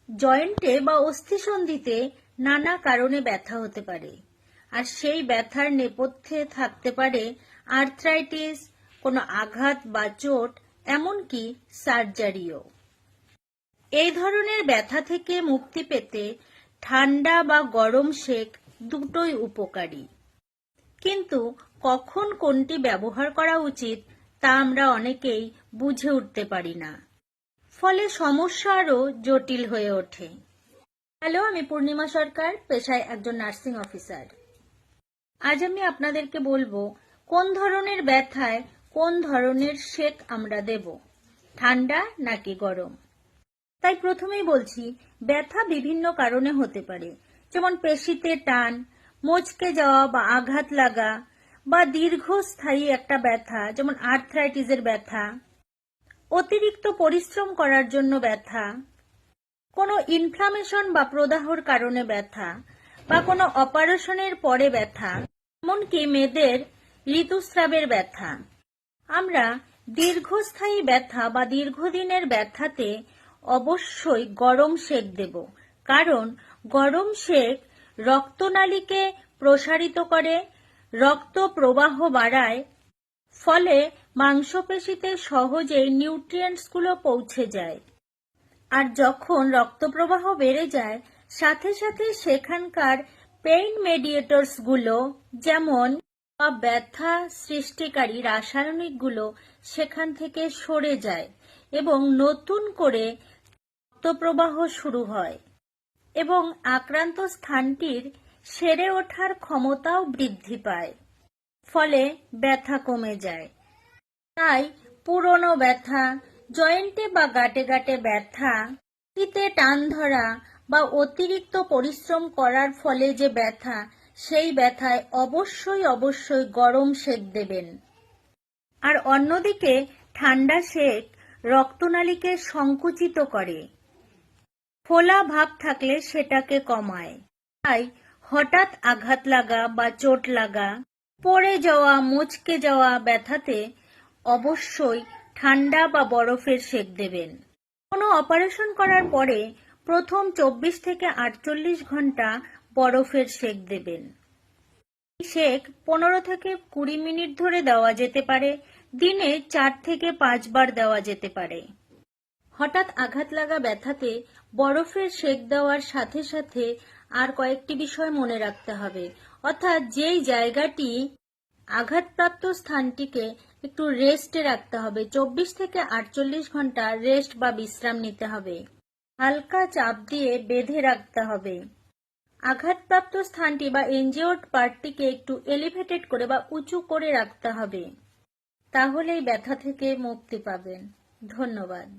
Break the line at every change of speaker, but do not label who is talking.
জয়েন্টে বা অস্থিসন্ধিতে নানা কারণে ব্যথা হতে পারে, আর সেই ব্যথার নেপথ্যে থাকতে পারে আর্থ্রাইটিস, কোনো আঘাত বা চোট, এমনকি সার্জারিও। এই ধরনের ব্যথা থেকে মুক্তি পেতে ঠান্ডা বা গরম সেক দুটোই উপকারী, কিন্তু কখন কোনটি ব্যবহার করা উচিত তা আমরা অনেকেই বুঝে উঠতে পারি না, ফলে সমস্যা আরও জটিল হয়ে ওঠে। হ্যালো, আমি পূর্ণিমা সরকার, পেশায় একজন নার্সিং অফিসার। আজ আমি আপনাদেরকে বলবো কোন ধরনের ব্যথায় কোন ধরনের সেক আমরা দেব, ঠান্ডা নাকি গরম। তাই প্রথমেই বলছি, ব্যথা বিভিন্ন কারণে হতে পারে, যেমন পেশিতে টান, মচকে যাওয়া বা আঘাত লাগা, বা দীর্ঘস্থায়ী একটা ব্যথা যেমন আর্থ্রাইটিসের ব্যথা, অতিরিক্ত পরিশ্রম করার জন্য ব্যথা, কোনো ইনফ্লামেশন বা প্রদাহর কারণে ব্যথা, বা কোনো অপারেশনের পরে ব্যথা, এমনকি মেয়েদের ঋতুস্রাবের ব্যথা। আমরা দীর্ঘস্থায়ী ব্যথা বা দীর্ঘদিনের ব্যথাতে অবশ্যই গরম সেক দেব, কারণ গরম সেক রক্তনালীকে প্রসারিত করে, রক্ত প্রবাহ বাড়ায়, ফলে মাংসপেশিতে সহজেই নিউট্রিয়েন্টসগুলো পৌঁছে যায়। আর যখন রক্তপ্রবাহ বেড়ে যায়, সাথে সাথে সেখানকার পেইন মেডিয়েটরসগুলো, যেমন ব্যথা সৃষ্টিকারী রাসায়নিকগুলো সেখান থেকে সরে যায় এবং নতুন করে রক্তপ্রবাহ শুরু হয়, এবং আক্রান্ত স্থানটির সেরে ওঠার ক্ষমতাও বৃদ্ধি পায়, ফলে ব্যথা কমে যায়। তাই পুরনো ব্যথা, জয়েন্টে বা গাঁটে গাঁটে ব্যথা, পিঠে টান ধরা বা অতিরিক্ত পরিশ্রম করার ফলে যে ব্যথা, সেই ব্যথায় অবশ্যই গরম সেক দেবেন। আর অন্যদিকে ঠান্ডা সেক রক্তনালীকে সংকুচিত করে, ফোলা ভাব থাকলে সেটাকে কমায়। তাই হঠাৎ আঘাত লাগা বা চোট লাগা, পড়ে যাওয়া, মচকে যাওয়া ব্যথাতে অবশ্যই ঠান্ডা বা বরফের সেক দেবেন। কোনো অপারেশন করার পরে প্রথম 24 থেকে 48 ঘন্টা বরফের সেক দেবেন। এই সেক 15 থেকে 20 মিনিট ধরে দেওয়া যেতে পারে, দিনে 4 থেকে 5 বার দেওয়া যেতে পারে। হঠাৎ আঘাত লাগা ব্যথাতে বরফের সেক দেওয়ার সাথে সাথে আর কয়েকটি বিষয় মনে রাখতে হবে, অর্থাৎ যেই জায়গাটি আঘাতপ্রাপ্ত স্থানটিকে একটু রেস্টে রাখতে হবে, 24 থেকে 48 ঘন্টা রেস্ট বা বিশ্রাম নিতে হবে। হালকা চাপ দিয়ে বেঁধে রাখতে হবে। আঘাতপ্রাপ্ত স্থানটি বা ইনজিওর্ড পার্টটিকে একটু এলিভেটেড করে বা উঁচু করে রাখতে হবে, তাহলেই ব্যথা থেকে মুক্তি পাবেন। ধন্যবাদ।